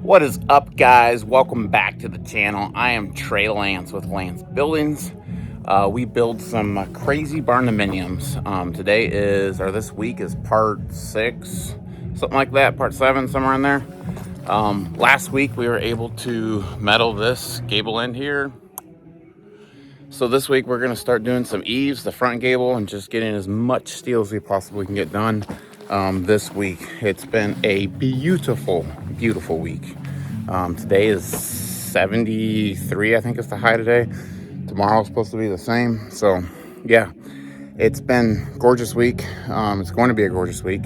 What is up, guys? Welcome back to the channel. I am Trey Lance with Lance Buildings. We build some crazy barndominiums. This week is part 6, something like that, part 7, somewhere in there. Last week we were able to metal this gable end here. So this week we're going to start doing some eaves, the front gable, and just getting as much steel as we possibly can get done this week. It's been a beautiful, beautiful week. Today is 73, I think is the high today. Tomorrow's supposed to be the same. So yeah, it's been a gorgeous week. It's going to be a gorgeous week.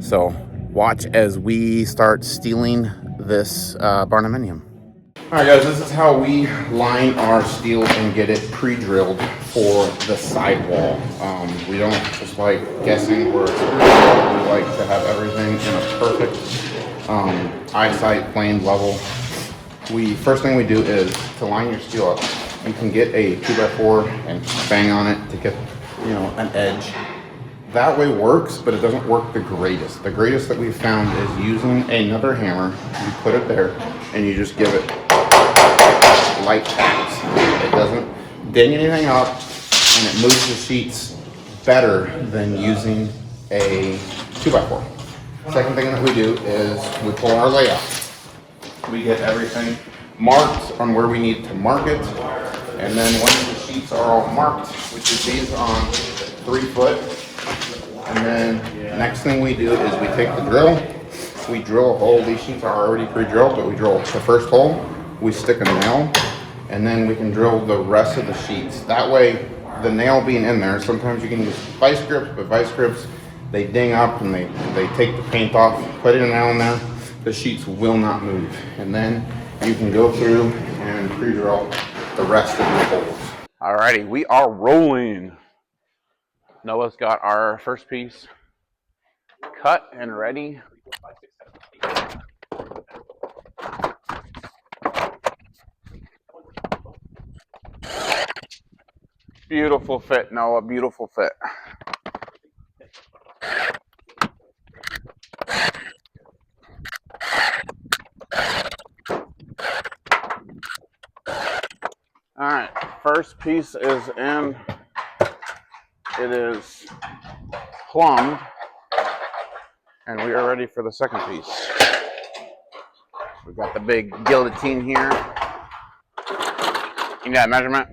So watch as we start steeling this barndominium. All right, guys, this is how we line our steel and get it pre-drilled for the sidewall. We don't just like guessing where it's screwed. We like to have everything in a perfect eyesight, plane level. First thing we do is to line your steel up. You can get a 2x4 and bang on it to get, an edge. That way works, but it doesn't work the greatest. The greatest that we've found is using another hammer. You put it there and you just give it light taps. It doesn't ding anything up, and it moves the sheets better than using a 2x4. Second thing that we do is we pull our layout. We get everything marked on where we need to mark it, and then once the sheets are all marked, we do these on 3 foot, and then next thing we do is we take the drill, we drill a hole. These sheets are already pre-drilled, but we drill the first hole, we stick a nail, and then we can drill the rest of the sheets. That way, the nail being in there, sometimes you can use vice grips, but vice grips, they ding up and they take the paint off. Put in a nail in there, the sheets will not move. And then you can go through and pre-drill the rest of the holes. Alrighty, we are rolling. Noah's got our first piece cut and ready. Beautiful fit, Noah, beautiful fit. All right, first piece is in. It is plumbed, and we are ready for the second piece. We've got the big guillotine here. You got a measurement?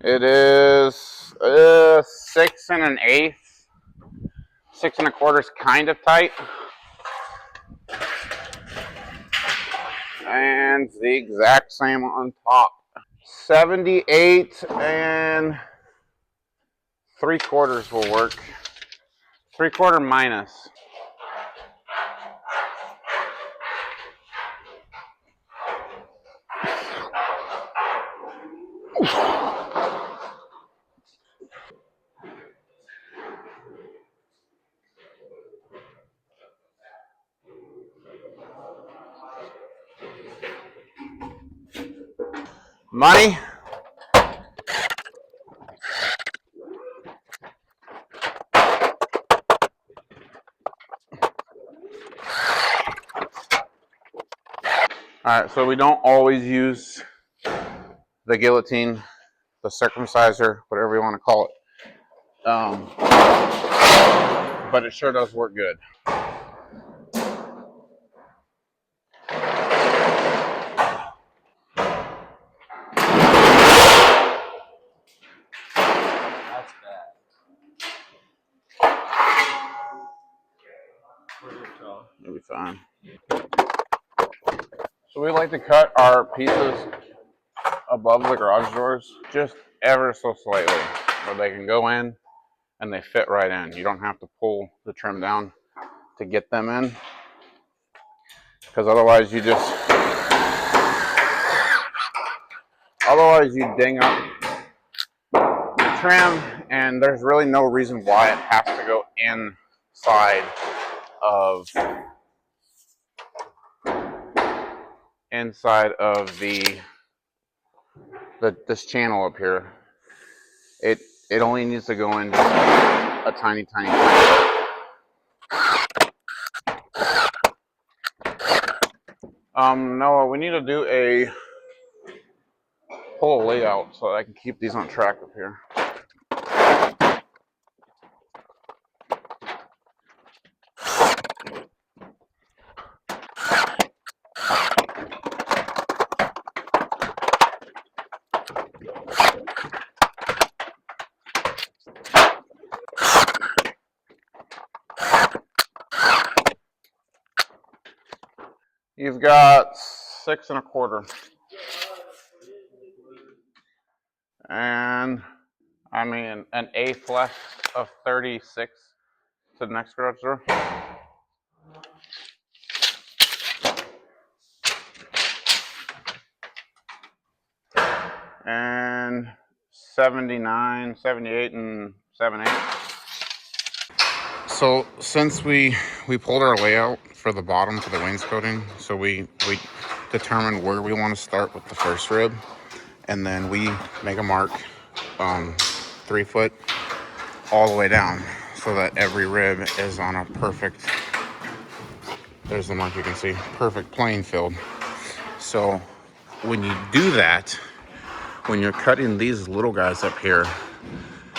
It is 6 1/8. 6 1/4 is kind of tight. And the exact same on top. 78 3/4 will work. 3/4 minus. Money. All right, so we don't always use the guillotine, the circumciser, whatever you want to call it. But it sure does work good. That's bad. It'll be fine. So we like to cut our pieces above the garage doors just ever so slightly, where they can go in and they fit right in. You don't have to pull the trim down to get them in, because otherwise you ding up the trim, and there's really no reason why it has to go inside of this channel up here. It only needs to go in just a tiny bit. Noah, we need to do a whole layout so that I can keep these on track up here. You've got 6 1/4. And I mean an eighth left of 36 to the next garage door. And 79, 78, and 7/8. So since we pulled our layout for the bottom for the wainscoting, so we determined where we want to start with the first rib, and then we make a mark 3 foot all the way down so that every rib is on a perfect, there's the mark you can see, perfect playing field. So when you do that, when you're cutting these little guys up here,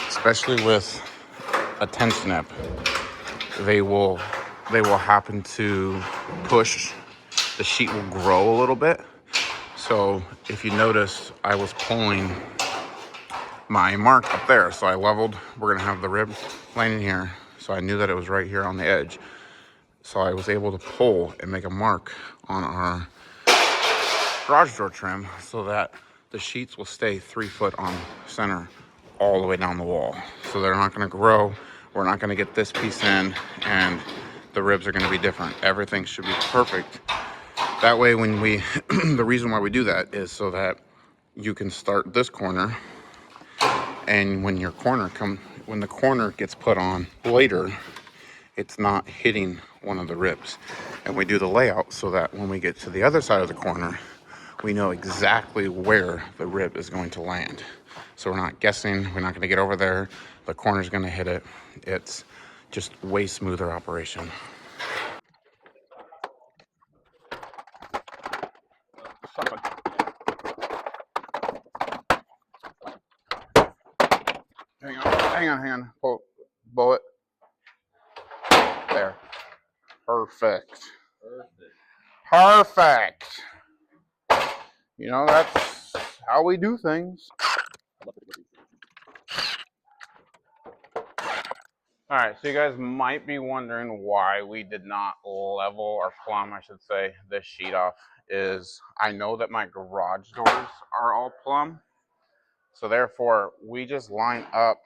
especially with a 10 snip, they will happen to push, the sheet will grow a little bit. So if you notice, I was pulling my mark up there, so I leveled. We're gonna have the rib landing here, so I knew that it was right here on the edge, so I was able to pull and make a mark on our garage door trim so that the sheets will stay 3 foot on center all the way down the wall, so they're not going to grow. We're not going to get this piece in, and the ribs are going to be different. Everything should be perfect. That way, when we the reason why we do that is so that you can start this corner, and when the corner gets put on later, it's not hitting one of the ribs. And we do the layout so that when we get to the other side of the corner, we know exactly where the rib is going to land. So we're not guessing, we're not going to get over there, the corner's going to hit it. It's just way smoother operation. Hang on. Blow it. There. Perfect. You know, that's how we do things. All right, so you guys might be wondering why we did not level or plumb, I should say, this sheet off. Is I know that my garage doors are all plumb, so therefore we just line up.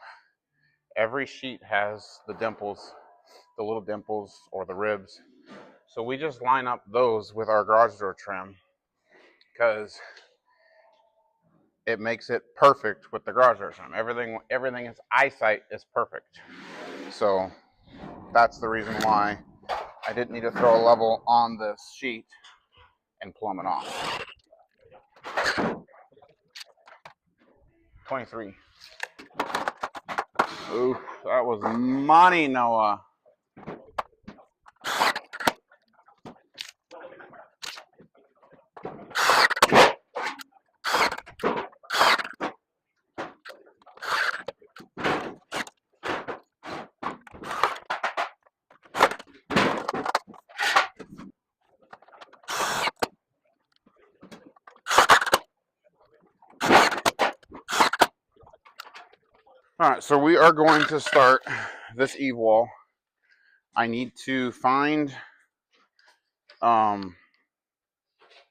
Every sheet has the dimples, the little dimples or the ribs, so we just line up those with our garage door trim because it makes it perfect with the garage door trim. Everything is eyesight is perfect, so that's the reason why I didn't need to throw a level on this sheet and plumb it off. 23. Ooh, that was money, Noah. All right, so we are going to start this eve wall. I need to find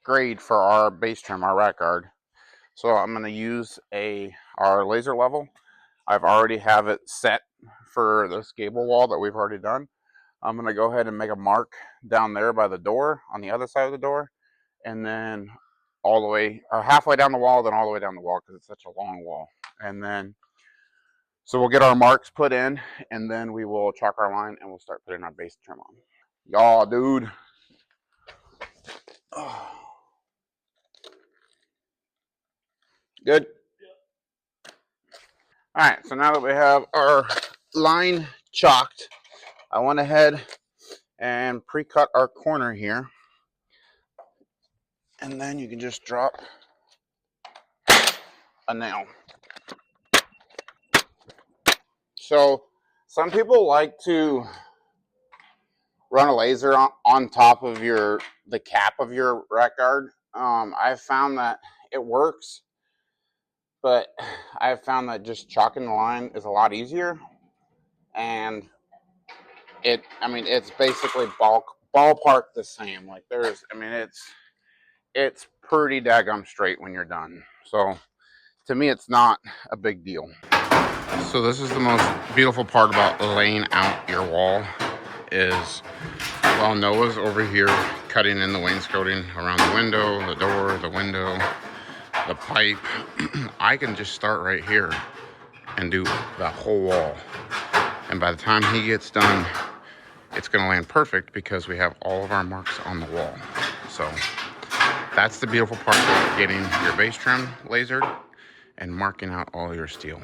grade for our base trim, our rack guard. So I'm going to use our laser level. I've already have it set for this gable wall that we've already done. I'm going to go ahead and make a mark down there by the door, on the other side of the door, and then all the way, halfway down the wall, then all the way down the wall because it's such a long wall. And then, so we'll get our marks put in, and then we will chalk our line, and we'll start putting our base trim on. Y'all, dude. Good. All right, so now that we have our line chalked, I went ahead and pre-cut our corner here. and then you can just drop a nail. So some people like to run a laser on top of the cap of your rack guard. I've found that it works, but I've found that just chalking the line is a lot easier, and it's basically ballpark the same. Like it's pretty daggum straight when you're done. So to me, it's not a big deal. So this is the most beautiful part about laying out your wall is while Noah's over here cutting in the wainscoting around the window, the door, the window, the pipe, I can just start right here and do the whole wall. And by the time he gets done, it's going to land perfect because we have all of our marks on the wall. So that's the beautiful part about getting your base trim lasered and marking out all your steel.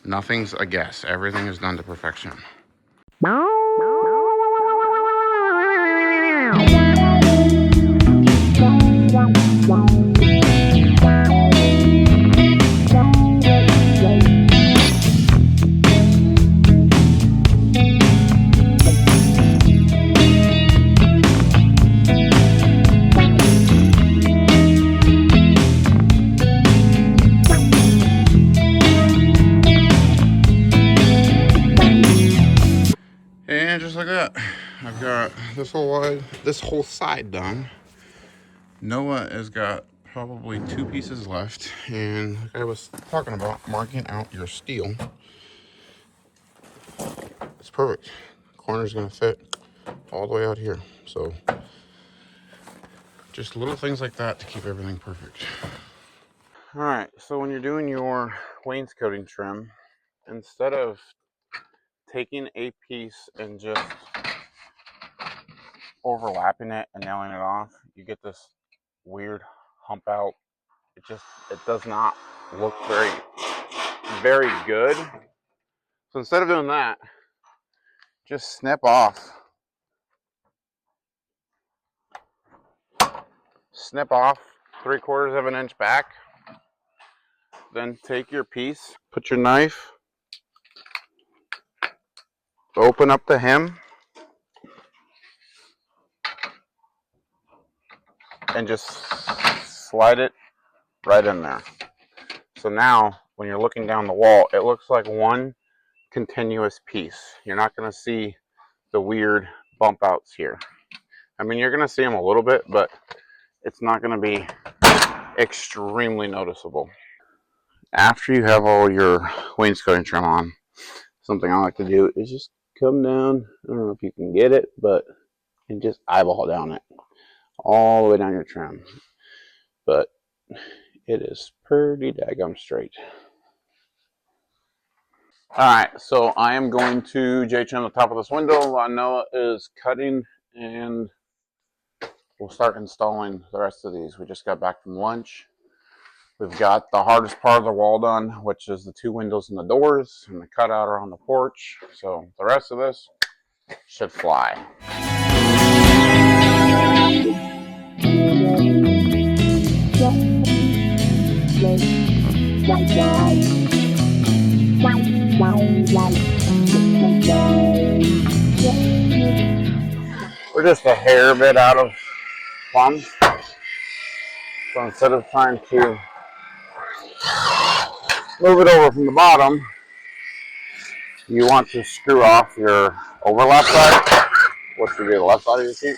Nothing's a guess. Everything is done to perfection. And just like that, I've got this whole side done. Noah has got probably 2 pieces left, and like I was talking about, marking out your steel. It's perfect. Corner's gonna fit all the way out here. So just little things like that to keep everything perfect. All right, so when you're doing your wainscoting trim, instead of taking a piece and just overlapping it and nailing it off, you get this weird hump out. It does not look very good. So instead of doing that, just snip off 3/4 of an inch back. Then take your piece, put your knife, open up the hem, and just slide it right in there. So now when you're looking down the wall, it looks like one continuous piece. You're not going to see the weird bump outs here. I mean, you're going to see them a little bit, but it's not going to be extremely noticeable. After you have all your wainscoting trim on, something I like to do is just come down. I don't know if you can get it, but and just eyeball down it all the way down your trim. But it is pretty daggum straight. Alright, so I am going to J-trim the top of this window while Noah is cutting, and we'll start installing the rest of these. We just got back from lunch. We've got the hardest part of the wall done, which is the 2 windows and the doors, and the cutout are on the porch. So the rest of this should fly. We're just a hair bit out of plumb. So instead of trying to move it over from the bottom, you want to screw off your overlap side, which would be the left side of your sheet.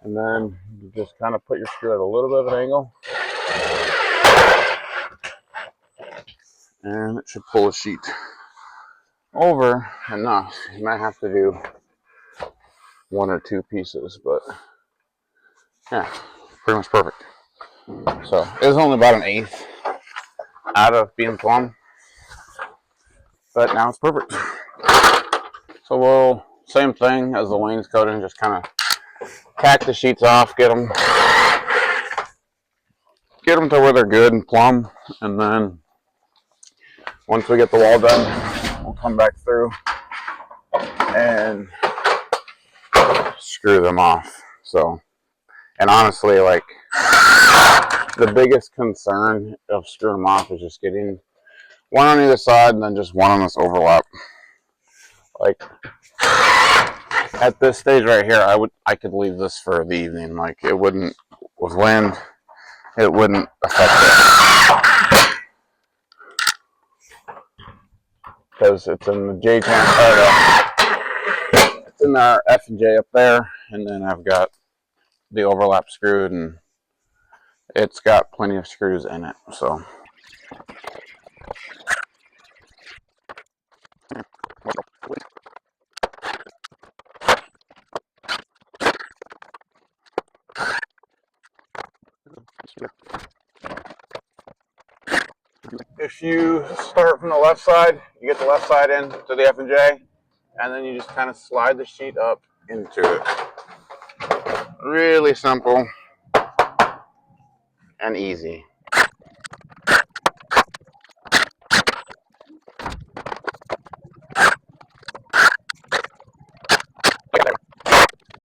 And then you just kind of put your screw at a little bit of an angle. And it should pull the sheet over enough. You might have to do 1 or 2 pieces, but yeah, pretty much perfect. So it was only about 1/8 out of being plumb, but now it's perfect. So we'll, same thing as the wainscoting, just kind of tack the sheets off, get them to where they're good and plumb, and then once we get the wall done, we'll come back through and screw them off. So, and honestly, like, the biggest concern of screwing them off is just getting one on either side and then just one on this overlap. Like, at this stage right here, I could leave this for the evening. Like, it wouldn't, with wind, it wouldn't affect it. Because it's in the J channel, it's in our F and J up there, and then I've got the overlap screwed, and it's got plenty of screws in it. So if you start from the left side, you get the left side in to the F and J, and then you just kind of slide the sheet up into it. Really simple and easy.